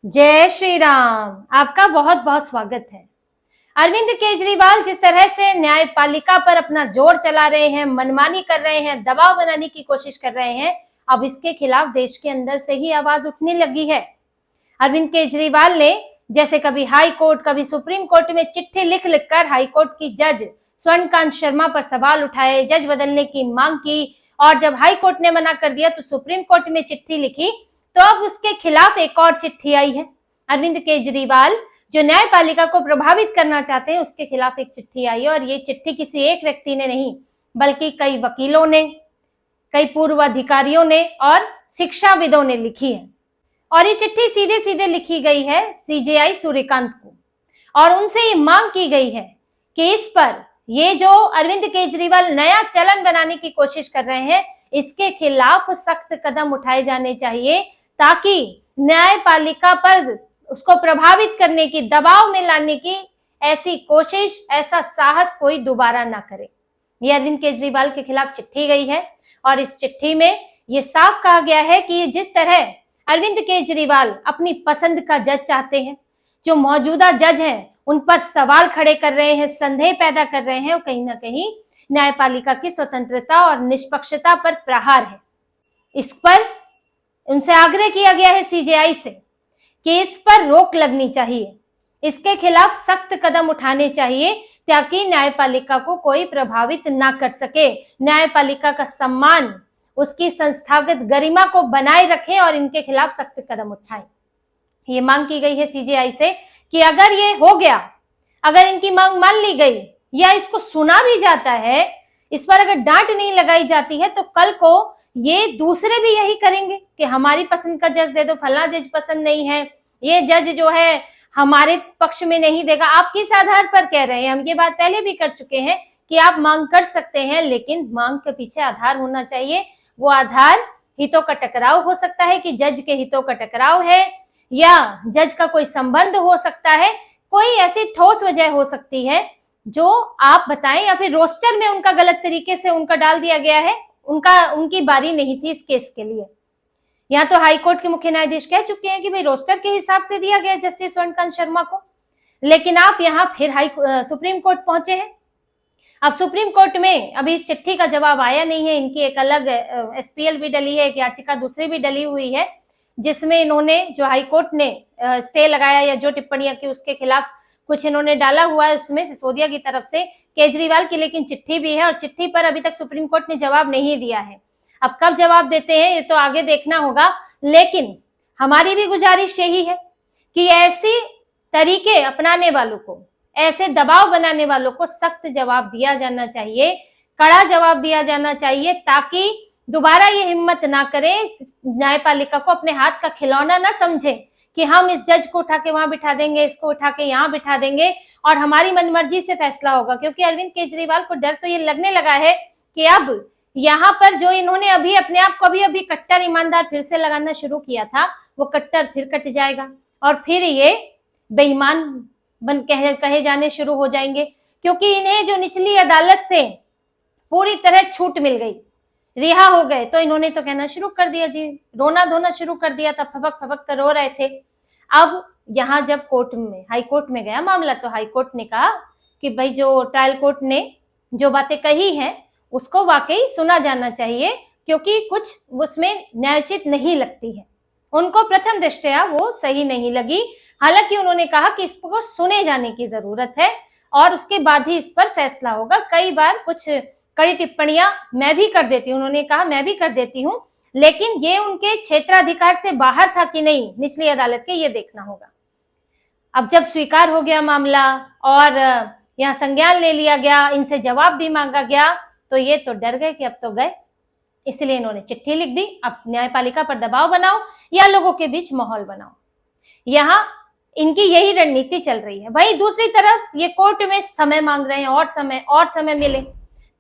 जय श्री राम। आपका बहुत बहुत स्वागत है। अरविंद केजरीवाल जिस तरह से न्यायपालिका पर अपना जोर चला रहे हैं, मनमानी कर रहे हैं, दबाव बनाने की कोशिश कर रहे हैं, अब इसके खिलाफ देश के अंदर से ही आवाज उठने लगी है। अरविंद केजरीवाल ने जैसे कभी हाई कोर्ट, कभी सुप्रीम कोर्ट में चिट्ठी लिख लिखकर हाई कोर्ट की जज स्वर्णकांत शर्मा पर सवाल उठाए, जज बदलने की मांग की, और जब हाई कोर्ट ने मना कर दिया तो सुप्रीम कोर्ट में चिट्ठी लिखी, तो अब उसके खिलाफ एक और चिट्ठी आई है। अरविंद केजरीवाल जो न्यायपालिका को प्रभावित करना चाहते हैं, उसके खिलाफ एक चिट्ठी आई है। और ये चिट्ठी किसी एक व्यक्ति ने नहीं, बल्कि कई वकीलों ने, कई पूर्व अधिकारियों ने और शिक्षाविदों ने लिखी है। और ये चिट्ठी सीधे सीधे लिखी गई है सीजेआई सूर्यकांत को, और उनसे ये मांग की गई है कि इस पर ये जो अरविंद केजरीवाल नया चलन बनाने की कोशिश कर रहे हैं, इसके खिलाफ सख्त कदम उठाए जाने चाहिए, ताकि न्यायपालिका पर उसको प्रभावित करने की, दबाव में लाने की ऐसी कोशिश, ऐसा साहस कोई दोबारा ना करे। ये अरविंद केजरीवाल के खिलाफ चिट्ठी गई है, और इस चिट्ठी में ये साफ कहा गया है कि जिस तरह अरविंद केजरीवाल अपनी पसंद का जज चाहते हैं, जो मौजूदा जज हैं उन पर सवाल खड़े कर रहे हैं, संदेह पैदा कर रहे हैं, और कहीं ना कहीं न्यायपालिका की स्वतंत्रता और निष्पक्षता पर प्रहार है। इस पर उनसे आग्रह किया गया है सीजेआई से कि इस पर रोक लगनी चाहिए, इसके खिलाफ सख्त कदम उठाने चाहिए, ताकि न्यायपालिका को कोई प्रभावित ना कर सके, न्यायपालिका का सम्मान, उसकी संस्थागत गरिमा को बनाए रखें और इनके खिलाफ सख्त कदम उठाएं। ये मांग की गई है सीजेआई से कि अगर ये हो गया, अगर इनकी मांग मान ली गई या इसको सुना भी जाता है, इस पर अगर डांट नहीं लगाई जाती है, तो कल को ये दूसरे भी यही करेंगे कि हमारी पसंद का जज दे दो, फला जज पसंद नहीं है, ये जज जो है हमारे पक्ष में नहीं देगा। आप किस आधार पर कह रहे हैं? हम ये बात पहले भी कर चुके हैं कि आप मांग कर सकते हैं, लेकिन मांग के पीछे आधार होना चाहिए। वो आधार हितों का टकराव हो सकता है कि जज के हितों का टकराव है, या जज का कोई संबंध हो सकता है, कोई ऐसी ठोस वजह हो सकती है जो आप बताएं, या फिर रोस्टर में उनका गलत तरीके से उनका डाल दिया गया है, उनकी बारी नहीं थी इस केस के लिए। यहाँ तो हाई कोर्ट के मुख्य न्यायाधीश कह चुके हैं कि भाई रोस्टर के हिसाब से दिया गया जस्टिस स्वर्णकांत शर्मा को, लेकिन आप यहाँ फिर सुप्रीम कोर्ट पहुंचे हैं। अब सुप्रीम कोर्ट में अभी इस चिट्ठी का जवाब आया नहीं है। इनकी एक अलग एसपीएल भी डली है, एक याचिका दूसरी भी डली हुई है, जिसमें इन्होंने, जो हाई कोर्ट ने स्टे लगाया या जो टिप्पणियां की उसके खिलाफ कुछ इन्होंने डाला हुआ है, उसमें सिसोदिया की तरफ से केजरीवाल की लेकिन चिट्ठी भी है, और चिट्ठी पर अभी तक सुप्रीम कोर्ट ने जवाब नहीं दिया है। अब कब जवाब देते हैं ये तो आगे देखना होगा, लेकिन हमारी भी गुजारिश यही है कि ऐसी तरीके अपनाने वालों को, ऐसे दबाव बनाने वालों को सख्त जवाब दिया जाना चाहिए, कड़ा जवाब दिया जाना चाहिए, ताकि दोबारा ये हिम्मत ना करे, न्यायपालिका को अपने हाथ का खिलौना ना समझे कि हम इस जज को उठा के वहां बिठा देंगे, इसको उठा के यहाँ बिठा देंगे और हमारी मनमर्जी से फैसला होगा। क्योंकि अरविंद केजरीवाल को डर तो ये लगने लगा है कि अब यहाँ पर जो इन्होंने अभी अपने आप को अभी कट्टर ईमानदार फिर से लगाना शुरू किया था, वो कट्टर फिर कट जाएगा और फिर ये बेईमान कहे जाने शुरू हो जाएंगे। क्योंकि इन्हें जो निचली अदालत से पूरी तरह छूट मिल गई, रिहा हो गए, तो इन्होंने तो कहना शुरू कर दिया जी, रोना धोना शुरू कर दिया था, फपक फपक कर रो रहे थे। अब यहाँ जब कोर्ट में, हाई कोर्ट में गया मामला, तो हाई कोर्ट ने कहा कि भाई जो ट्रायल कोर्ट ने जो बातें कही हैं उसको वाकई सुना जाना चाहिए, क्योंकि कुछ उसमें न्यायोचित नहीं लगती है, उनको प्रथम दृष्टया वो सही नहीं लगी। हालांकि उन्होंने कहा कि इसको सुने जाने की जरूरत है और उसके बाद ही इस पर फैसला होगा। कई बार कुछ कड़ी टिप्पणियां मैं भी कर देती हूँ, उन्होंने कहा मैं भी कर देती हूँ, लेकिन ये उनके क्षेत्राधिकार से बाहर था कि नहीं निचली अदालत के, ये देखना होगा। अब जब स्वीकार हो गया मामला और यहाँ संज्ञान ले लिया गया, इनसे जवाब भी मांगा गया, तो ये तो डर गए कि अब तो गए, इसलिए इन्होंने चिट्ठी लिख दी। अब न्यायपालिका पर दबाव बनाओ या लोगों के बीच माहौल बनाओ, यहाँ इनकी यही रणनीति चल रही है। वहीं दूसरी तरफ ये कोर्ट में समय मांग रहे हैं, और समय मिले,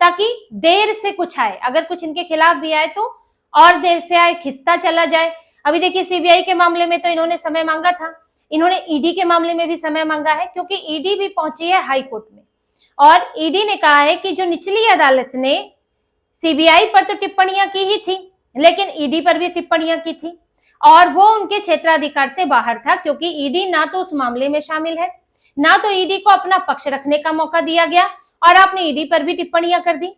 ताकि देर से कुछ आए, अगर कुछ इनके खिलाफ भी आए तो और देर से आए, खिसता चला जाए। अभी देखिए सीबीआई के मामले में तो इन्होंने समय मांगा था, इन्होंने ईडी के मामले में भी समय मांगा है, क्योंकि ईडी भी पहुंची है हाई कोर्ट में और ईडी ने कहा है कि जो निचली अदालत ने सीबीआई पर तो टिप्पणियां की ही थी, लेकिन ईडी पर भी टिप्पणियां की थी और वो उनके क्षेत्राधिकार से बाहर था, क्योंकि ईडी ना तो उस मामले में शामिल है, ना तो ईडी को अपना पक्ष रखने का मौका दिया गया, और आपने ईडी पर भी टिप्पणियां कर दी।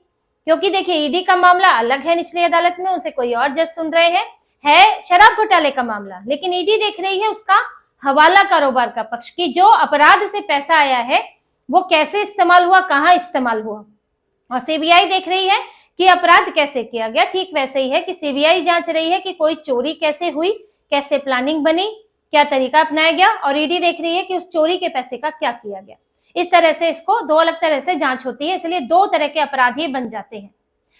क्योंकि देखिए, ईडी का मामला अलग है निचली अदालत में, उसे कोई और जज सुन रहे हैं, है शराब घोटाले का मामला, लेकिन ईडी देख रही है उसका हवाला कारोबार का पक्ष, की जो अपराध से पैसा आया है वो कैसे इस्तेमाल हुआ, कहाँ इस्तेमाल हुआ। और सीबीआई देख रही है कि अपराध कैसे किया गया। ठीक वैसे ही है कि सीबीआई जांच रही है कि कोई चोरी कैसे हुई, कैसे प्लानिंग बनी, क्या तरीका अपनाया गया, और ईडी देख रही है कि उस चोरी के पैसे का क्या किया गया। इस तरह से इसको दो अलग तरह से जांच होती है, इसलिए दो तरह के अपराध ही बन जाते हैं।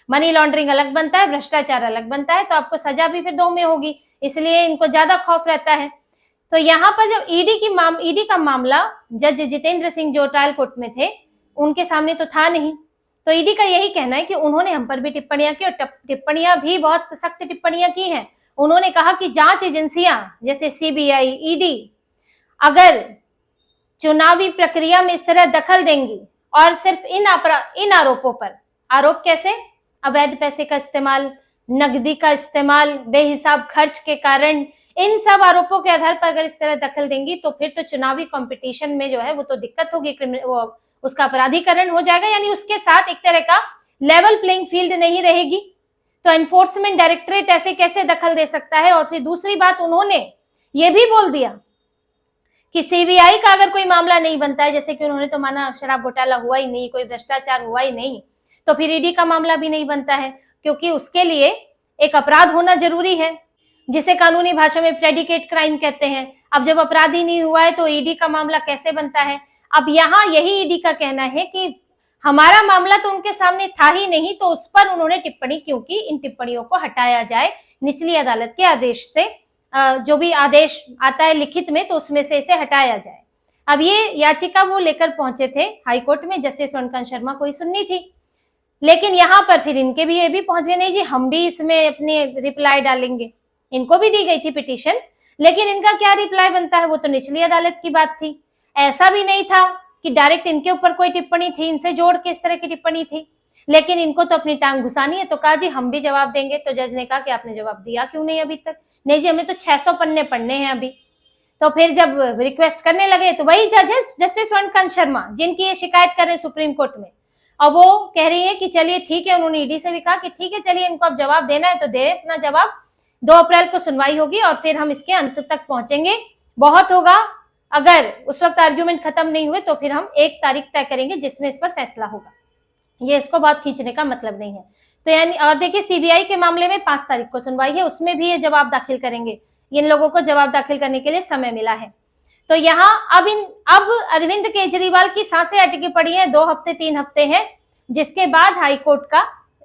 मनी लॉन्ड्रिंग अलग बनता है, भ्रष्टाचार अलग बनता है, तो आपको सजा भी फिर दो में होगी, इसलिए इनको ज्यादा खौफ रहता है। तो यहाँ पर जब ईडी का मामला जज जितेंद्र सिंह जो ट्रायल कोर्ट में थे, उनके सामने तो था नहीं, तो ईडी का यही कहना है कि उन्होंने हम पर भी टिप्पणियां की, और टिप्पणियां भी बहुत सख्त टिप्पणियां की हैं। उन्होंने कहा कि जांच एजेंसियां जैसे सीबीआई, ईडी अगर चुनावी प्रक्रिया में इस तरह दखल देंगी और सिर्फ इन आरोपों पर, आरोप कैसे, अवैध पैसे का इस्तेमाल, नकदी का इस्तेमाल, बेहिसाब खर्च के कारण, इन सब आरोपों के आधार पर अगर इस तरह दखल देंगी तो फिर तो चुनावी कंपटीशन में जो है वो तो दिक्कत होगी, उसका अपराधीकरण हो जाएगा, यानी उसके साथ एक तरह का लेवल प्लेइंग फील्ड नहीं रहेगी। तो एनफोर्समेंट डायरेक्टरेट ऐसे कैसे दखल दे सकता है। और फिर दूसरी बात, उन्होंने ये भी बोल दिया कि सीबीआई का अगर कोई मामला नहीं बनता है, जैसे कि उन्होंने तो माना शराब घोटाला हुआ ही नहीं, कोई भ्रष्टाचार हुआ ही नहीं, तो फिर ईडी का मामला भी नहीं बनता है, क्योंकि उसके लिए एक अपराध होना जरूरी है, जिसे कानूनी भाषा में प्रेडिकेट क्राइम कहते हैं। अब जब अपराध ही नहीं हुआ है तो ईडी का मामला कैसे बनता है। अब यहाँ यही ईडी का कहना है कि हमारा मामला तो उनके सामने था ही नहीं, तो उस पर उन्होंने टिप्पणी क्यों की, इन टिप्पणियों को हटाया जाए निचली अदालत के आदेश से, जो भी आदेश आता है लिखित में तो उसमें से इसे हटाया जाए। अब ये याचिका वो लेकर पहुंचे थे हाईकोर्ट में, जस्टिस स्वर्णकांत शर्मा को ही सुननी थी, लेकिन यहाँ पर फिर इनके भी ये भी पहुंच गए, नहीं जी हम भी इसमें अपनी रिप्लाई डालेंगे। इनको भी दी गई थी पिटीशन, लेकिन इनका क्या रिप्लाई बनता है, वो तो निचली अदालत की बात थी। ऐसा भी नहीं था कि डायरेक्ट इनके ऊपर कोई टिप्पणी थी, इनसे जोड़ के इस तरह की टिप्पणी थी, लेकिन इनको तो अपनी टांग घुसानी है, तो कहा जी हम भी जवाब देंगे। तो जज ने कहा कि आपने जवाब दिया क्यों नहीं अभी तक। नहीं जी हमें तो 600 पन्ने पढ़ने हैं अभी। तो फिर जब रिक्वेस्ट करने लगे तो वही जज है जस्टिस स्वर्णकांत शर्मा, जिनकी ये शिकायत कर रहे हैं सुप्रीम कोर्ट में, और वो कह रही है कि चलिए ठीक है, उन्होंने ईडी से भी कहा कि ठीक है चलिए इनको अब जवाब देना है तो दे अपना जवाब, 2 अप्रैल को सुनवाई होगी और फिर हम इसके अंत तक पहुंचेंगे। बहुत होगा, अगर उस वक्त आर्ग्यूमेंट खत्म नहीं हुए तो फिर हम 1 तारीख तय करेंगे जिसमें इस पर फैसला होगा। ये इसको बहुत खींचने का मतलब नहीं है। तो यानी और देखिए सीबीआई के मामले में 5 तारीख को सुनवाई है, उसमें भी ये जवाब दाखिल करेंगे। इन लोगों को जवाब दाखिल करने के लिए समय मिला है। तो यहाँ अब अरविंद केजरीवाल की सांसें अटकी पड़ी हैं, 2 हफ्ते 3 हफ्ते हैं, जिसके बाद हाईकोर्ट का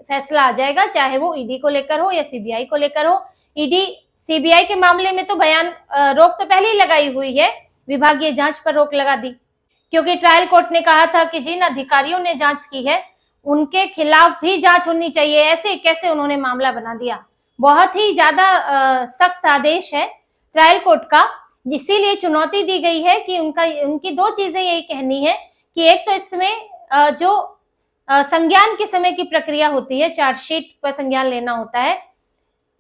फैसला आ जाएगा, चाहे वो ईडी को लेकर हो या सीबीआई को लेकर हो। ईडी सीबीआई के मामले में तो बयान रोक तो पहले ही लगाई हुई है, विभागीय जांच पर रोक लगा दी, क्योंकि ट्रायल कोर्ट ने कहा था कि जिन अधिकारियों ने जांच की है उनके खिलाफ भी जांच होनी चाहिए। ऐसे कैसे उन्होंने मामला बना दिया, बहुत ही ज्यादा सख्त आदेश है ट्रायल कोर्ट का। इसीलिए चुनौती दी गई है कि उनकी 2 चीजें यही कहनी है कि एक तो इसमें जो संज्ञान के समय की प्रक्रिया होती है, चार्जशीट पर संज्ञान लेना होता है,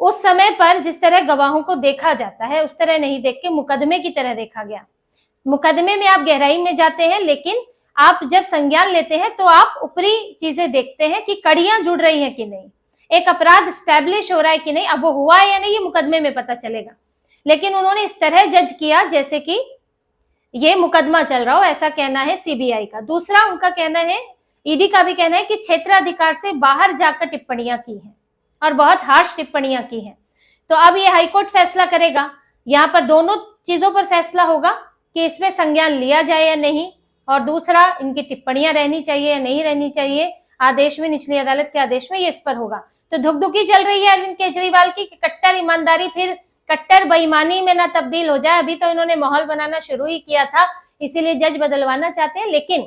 उस समय पर जिस तरह गवाहों को देखा जाता है उस तरह नहीं देख के मुकदमे की तरह देखा गया। मुकदमे में आप गहराई में जाते हैं, लेकिन आप जब संज्ञान लेते हैं तो आप ऊपरी चीजें देखते हैं कि कड़ियां जुड़ रही हैं कि नहीं, एक अपराध स्टैब्लिश हो रहा है कि नहीं। अब वो हुआ है या नहीं ये मुकदमे में पता चलेगा, लेकिन उन्होंने इस तरह जज किया जैसे कि ये मुकदमा चल रहा हो, ऐसा कहना है सीबीआई का। दूसरा उनका कहना है, ईडी का भी कहना है कि क्षेत्राधिकार से बाहर जाकर टिप्पणियां की हैं और बहुत हार्श टिप्पणियां की हैं। तो अब ये हाईकोर्ट फैसला करेगा, यहाँ पर दोनों चीजों पर फैसला होगा कि इसमें संज्ञान लिया जाए या नहीं, और दूसरा इनकी टिप्पणियां रहनी चाहिए या नहीं रहनी चाहिए। आदेश में, निचली अदालत के आदेश में ये इस पर होगा। तो धुकधुकी चल रही है अरविंद केजरीवाल की कि कट्टर ईमानदारी फिर कट्टर बेईमानी में ना तब्दील हो जाए। अभी तो इन्होंने माहौल बनाना शुरू ही किया था, इसीलिए जज बदलवाना चाहते हैं, लेकिन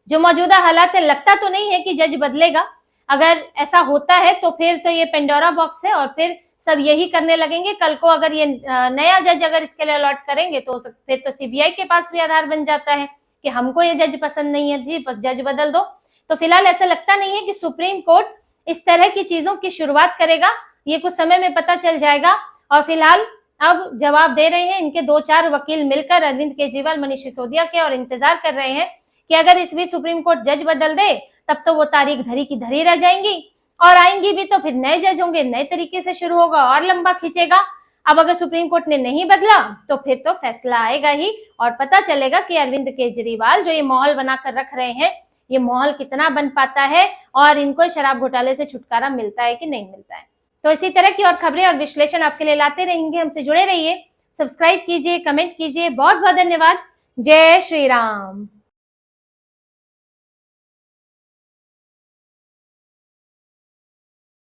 जो मौजूदा हालात है लगता तो नहीं है कि जज बदलेगा। अगर ऐसा होता है तो फिर तो ये पेंडोरा बॉक्स है और फिर सब यही करने लगेंगे। कल को अगर ये नया जज अगर इसके लिए अलॉट करेंगे तो फिर तो सीबीआई के पास भी आधार बन जाता है कि हमको ये जज पसंद नहीं है जी, बस जज बदल दो। तो फिलहाल ऐसा लगता नहीं है कि सुप्रीम कोर्ट इस तरह की चीजों की शुरुआत करेगा, ये कुछ समय में पता चल जाएगा। और फिलहाल अब जवाब दे रहे हैं इनके 2-4 वकील मिलकर अरविंद केजरीवाल, मनीष सिसोदिया के, और इंतजार कर रहे हैं कि अगर इस बीच सुप्रीम कोर्ट जज बदल दे तब तो वो तारीख धरी की धरी रह जाएंगी, और आएंगी भी तो फिर नए जज होंगे, नए तरीके से शुरू होगा और लंबा खींचेगा। अब अगर सुप्रीम कोर्ट ने नहीं बदला तो फिर तो फैसला आएगा ही, और पता चलेगा कि अरविंद केजरीवाल जो ये माहौल बनाकर रख रहे हैं, ये माहौल कितना बन पाता है और इनको शराब घोटाले से छुटकारा मिलता है कि नहीं मिलता है। तो इसी तरह की और खबरें और विश्लेषण आपके लिए लाते रहेंगे, हमसे जुड़े रहिए, सब्सक्राइब कीजिए, कमेंट कीजिए। बहुत बहुत धन्यवाद। जय श्री राम।